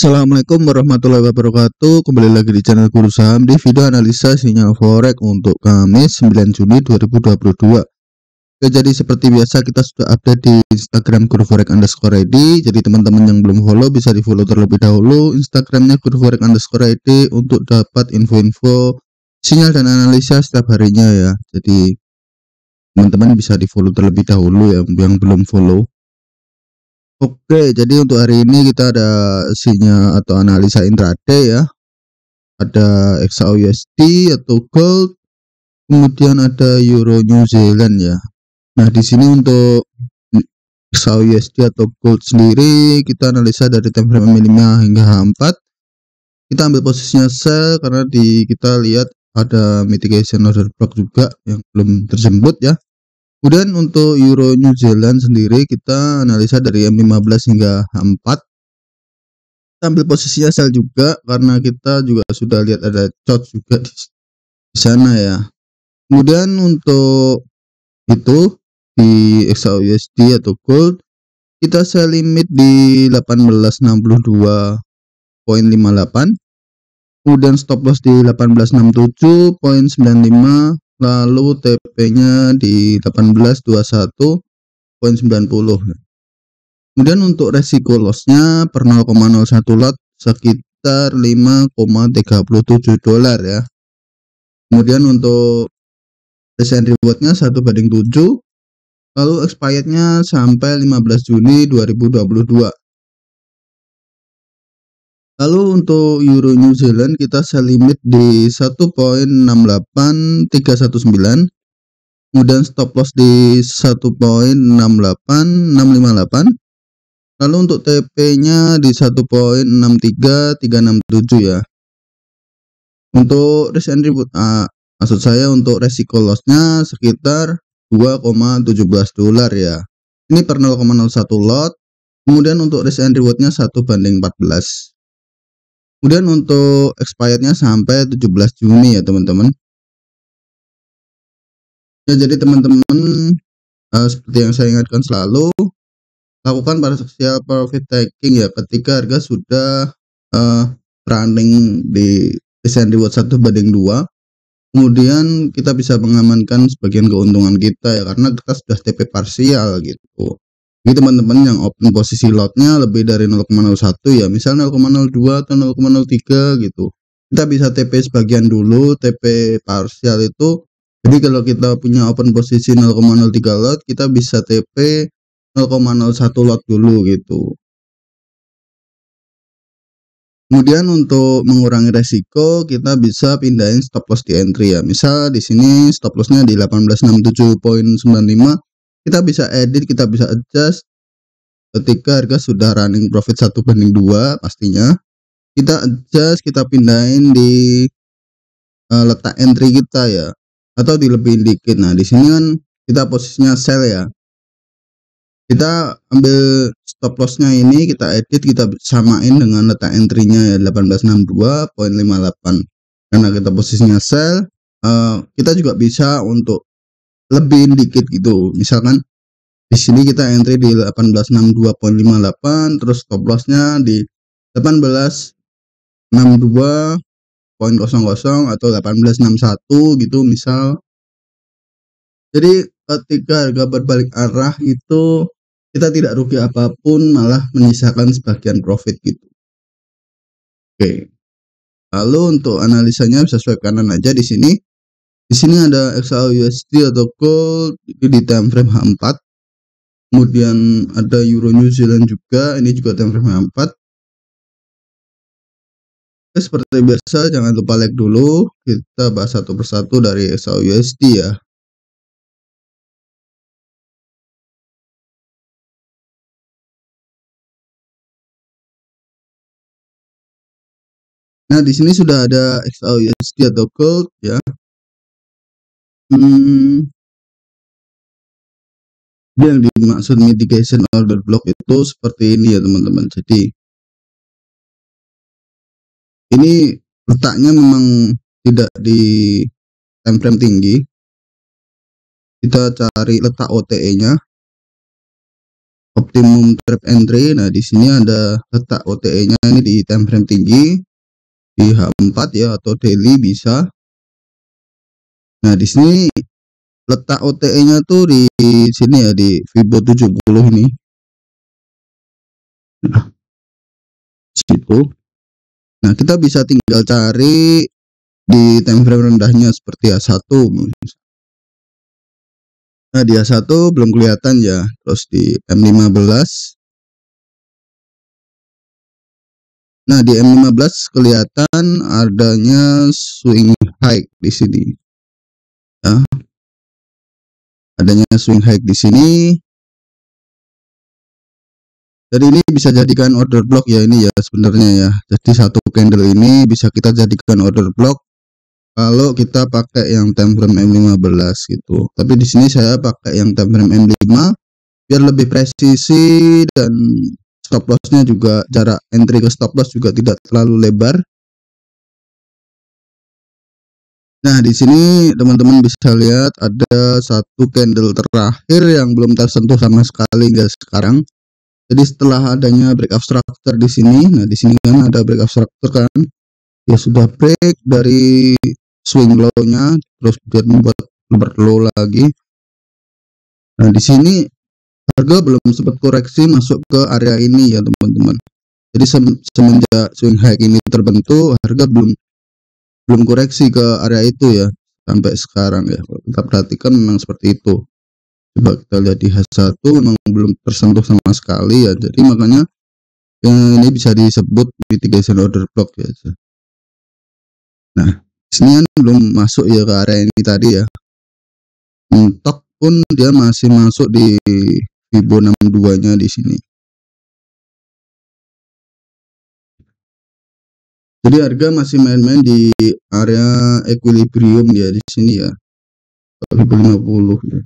Assalamualaikum warahmatullahi wabarakatuh. Kembali lagi di channel Guru Saham di video analisa sinyal forex untuk Kamis 9 Juni 2022. Oke, jadi seperti biasa kita sudah update di Instagram Guru Forex _ID. Jadi teman-teman yang belum follow bisa di follow terlebih dahulu Instagramnya Guru Forex _ID untuk dapat info-info sinyal dan analisa setiap harinya ya. Jadi teman-teman bisa di follow terlebih dahulu ya yang belum follow. Oke, jadi untuk hari ini kita ada sinyal atau analisa intraday ya. Ada XAUUSD atau gold, kemudian ada Euro New Zealand ya. Nah, di sini untuk XAUUSD atau gold sendiri kita analisa dari time frame M5 hingga H4. Kita ambil posisinya sell karena kita lihat ada mitigation order block juga yang belum terjemput ya. Kemudian untuk Euro New Zealand sendiri kita analisa dari M15 hingga H4. Kita ambil posisinya sell juga karena kita juga sudah lihat ada chart juga di sana ya. Kemudian untuk itu di XAUUSD atau gold kita sell limit di 1862.58. Kemudian stop loss di 1867.95. Lalu TP-nya di 1821.90. Kemudian untuk resiko lossnya per 0,01 lot sekitar 5,37 dolar ya. Kemudian untuk risk and rewardnya 1/7. Lalu expirednya sampai 15 Juni 2022. Lalu untuk Euro New Zealand kita sell limit di 1.68319. Kemudian stop loss di 1.68658. Lalu untuk TP-nya di 1.63367 ya. Untuk risk and reward maksud saya untuk resiko lossnya sekitar 2,17 dolar ya. Ini per 0,01 lot. Kemudian untuk risk and rewardnya 1/14. Kemudian untuk expirednya sampai 17 Juni ya teman-teman. Ya, jadi teman-teman seperti yang saya ingatkan selalu, lakukan partial profit taking ya ketika harga sudah running di risk and reward 1/2. Kemudian kita bisa mengamankan sebagian keuntungan kita ya karena kita sudah TP parsial gitu. Jadi teman-teman yang open posisi lotnya lebih dari 0,01 ya, misal 0,02 atau 0,03 gitu, kita bisa TP sebagian dulu, TP parsial itu. Jadi kalau kita punya open posisi 0,03 lot, kita bisa TP 0,01 lot dulu gitu. Kemudian untuk mengurangi resiko kita bisa pindahin stop loss di entry ya. Misal di sini stop lossnya di 1867.95. Kita bisa edit, kita bisa adjust ketika harga sudah running profit 1/2 pastinya. Kita adjust, kita pindahin di letak entry kita ya, atau dilebihin dikit. Nah, di sini kan kita posisinya sell ya. Kita ambil stop lossnya ini, kita edit, kita samain dengan letak entry-nya ya 1862.58. Karena kita posisinya sell, kita juga bisa untuk lebihin dikit gitu. Misalkan di sini kita entry di 1862.58, terus stop lossnya di 1862.00 atau 1861 gitu misal. Jadi ketika harga berbalik arah itu kita tidak rugi apapun, malah menyisakan sebagian profit gitu. Oke. Lalu untuk analisanya bisa swipe kanan aja di sini. Di sini ada XAUUSD atau gold itu di time frame H4. Kemudian ada Euro New Zealand juga, ini juga time frame H4. Seperti biasa jangan lupa like dulu, kita bahas satu persatu dari XAUUSD ya. Nah, di sini sudah ada XAUUSD atau gold ya. Yang dimaksud mitigation order block itu seperti ini ya teman-teman. Jadi ini letaknya memang tidak di time frame tinggi. Kita cari letak OTE-nya. optimum trap entry. Nah, di sini ada letak OTE-nya ini di time frame tinggi di H4 ya, atau daily bisa. Nah, di sini letak OTE-nya tuh di sini ya, di Fibo 70 ini. Nah, situ. Nah, kita bisa tinggal cari di time frame rendahnya seperti H1. Nah, di H1 belum kelihatan ya. Terus di M15. Nah, di M15 kelihatan adanya swing high di sini. Ya, adanya swing high di sini. Jadi ini bisa jadikan order block ya, ini ya sebenarnya ya. Jadi satu candle ini bisa kita jadikan order block kalau kita pakai yang time frame M15 gitu. Tapi di sini saya pakai yang time frame M5 biar lebih presisi, dan stop lossnya juga, jarak entry ke stop loss juga tidak terlalu lebar. Nah, di sini teman-teman bisa lihat ada satu candle terakhir yang belum tersentuh sama sekali guys sekarang. Jadi setelah adanya breakout structure di sini, nah di sini kan ada breakout structure kan, ya sudah break dari swing low-nya, terus dia membuat low lagi. Nah, di sini harga belum sempat koreksi masuk ke area ini ya teman-teman. Jadi semenjak swing high ini terbentuk, harga belum koreksi ke area itu ya sampai sekarang ya. Kita perhatikan memang seperti itu. Coba kita lihat di H1 memang belum tersentuh sama sekali ya. Jadi makanya ini bisa disebut mitigation order block ya. Nah, sini kan belum masuk ya ke area ini tadi ya. Top pun dia masih masuk di Fibo 62-nya di sini. Jadi harga masih main-main di area equilibrium ya di sini ya. Fibo 50 ya.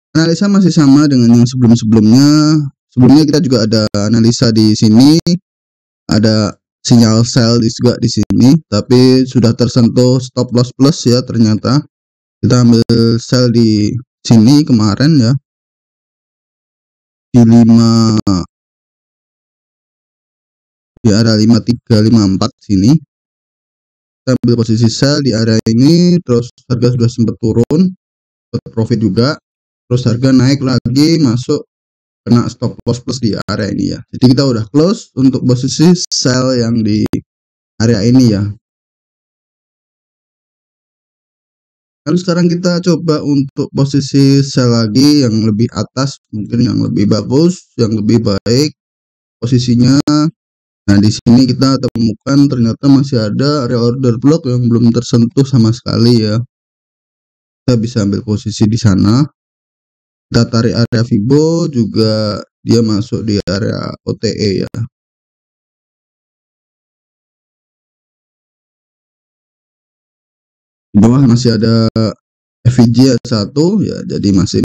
Analisa masih sama dengan yang sebelum-sebelumnya. Sebelumnya kita juga ada analisa di sini, ada sinyal sell juga di sini, tapi sudah tersentuh stop loss plus ya ternyata. Kita ambil sell di sini kemarin ya, di area 5354 sini. Kita ambil posisi sell di area ini, terus harga sudah sempat turun, profit juga, terus harga naik lagi masuk kena stop loss plus di area ini ya. Jadi kita udah close untuk posisi sell yang di area ini ya. Lalu sekarang kita coba untuk posisi sell lagi yang lebih atas, mungkin yang lebih bagus, yang lebih baik posisinya. Nah, di sini kita temukan ternyata masih ada reorder block yang belum tersentuh sama sekali ya. Kita bisa ambil posisi di sana. Kita tarik area Fibo juga, dia masuk di area OTE ya. Di bawah masih ada FVG 1 ya, jadi masih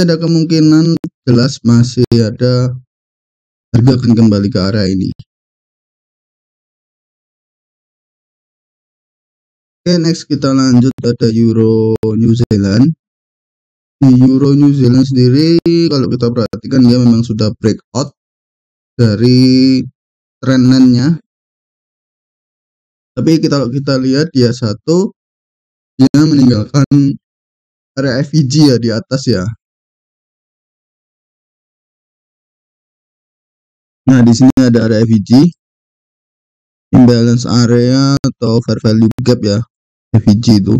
ada kemungkinan, jelas masih ada harga akan kembali ke area ini. Oke, next kita lanjut, ada Euro New Zealand. Di Euro New Zealand sendiri kalau kita perhatikan dia memang sudah breakout dari trend line-nya. Tapi kalau kita lihat dia satu, dia meninggalkan area FVG ya di atas ya. Nah, di sini ada area FVG, imbalance area atau fair value gap ya, FVG itu.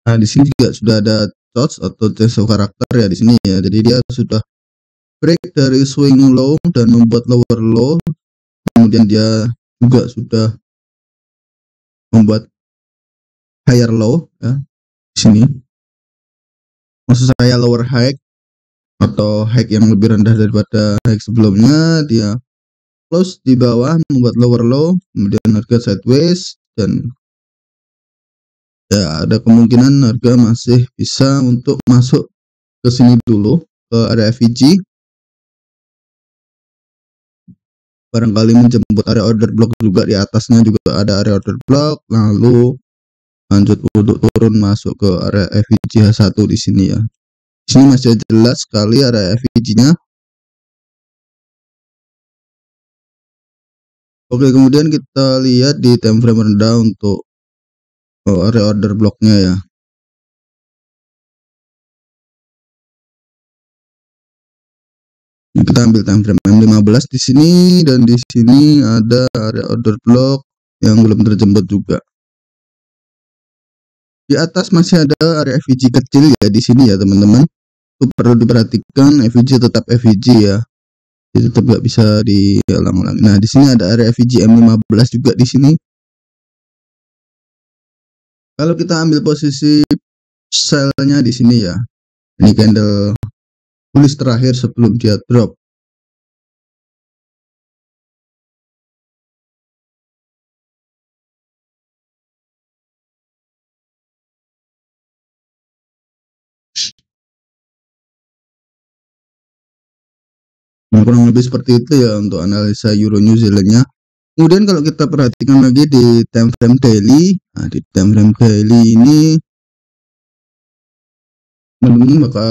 Nah, di sini juga sudah ada charts atau change of karakter ya di sini ya. Jadi dia sudah break dari swing low dan membuat lower low. Kemudian dia juga sudah membuat higher low ya di sini. Maksud saya lower high atau high yang lebih rendah daripada high sebelumnya. Dia close di bawah membuat lower low, kemudian harga sideways, dan ya ada kemungkinan harga masih bisa untuk masuk ke sini dulu ke area FVG. barangkali menjemput area order block juga. Di atasnya juga ada area order block, lalu lanjut untuk turun masuk ke area FVG H1 di sini ya. Di sini masih jelas sekali area FVG-nya. Oke, kemudian kita lihat di time frame rendah untuk area order blocknya ya. Kita ambil time frame M15 di sini, dan di sini ada area order block yang belum terjemput juga. Di atas masih ada area FVG kecil ya di sini ya teman-teman. Itu perlu diperhatikan, FVG tetap FVG ya. Jadi tetap nggak bisa diulang-ulang. Nah, di sini ada area FVG M15 juga di sini. Kalau kita ambil posisi sell-nya di sini ya. Ini candle bullish terakhir sebelum dia drop. Nah, kurang lebih seperti itu ya untuk analisa Euro New Zealand-nya. Kemudian kalau kita perhatikan lagi di time frame daily, nah di time frame daily ini teman-teman bakal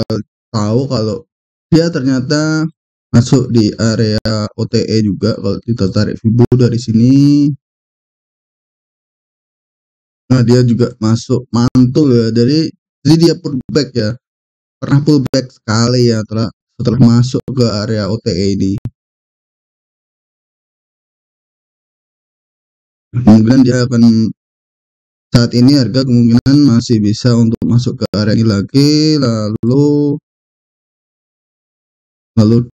tahu kalau dia ternyata masuk di area OTE juga. Kalau kita tarik Fibo dari sini, nah dia juga masuk mantul ya. Jadi dia pullback ya, pernah pullback sekali ya setelah masuk ke area OTE ini. Kemudian dia akan, saat ini harga kemungkinan masih bisa untuk masuk ke area ini lagi, lalu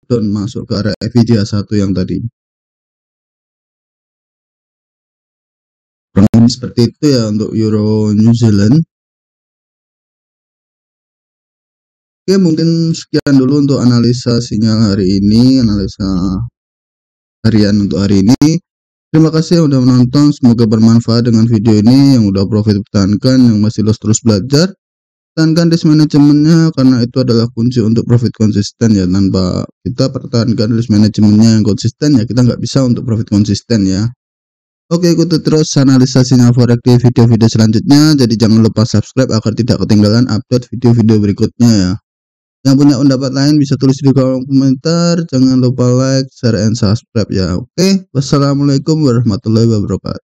down masuk ke area FVG H1 yang tadi. Kurang lebih seperti itu ya untuk Euro New Zealand. Oke, mungkin sekian dulu untuk analisa sinyal hari ini, analisa harian untuk hari ini. Terima kasih yang udah menonton, semoga bermanfaat dengan video ini. Yang udah profit pertahankan, yang masih loss terus belajar, pertahankan risk manajemennya, karena itu adalah kunci untuk profit konsisten ya. Tanpa kita pertahankan risk manajemennya yang konsisten ya, kita nggak bisa untuk profit konsisten ya. Oke, ikuti terus analisasinya forex di video-video selanjutnya. Jadi jangan lupa subscribe agar tidak ketinggalan update video-video berikutnya ya. Yang punya pendapat lain bisa tulis di kolom komentar. Jangan lupa like, share, and subscribe ya. Oke, wassalamualaikum warahmatullahi wabarakatuh.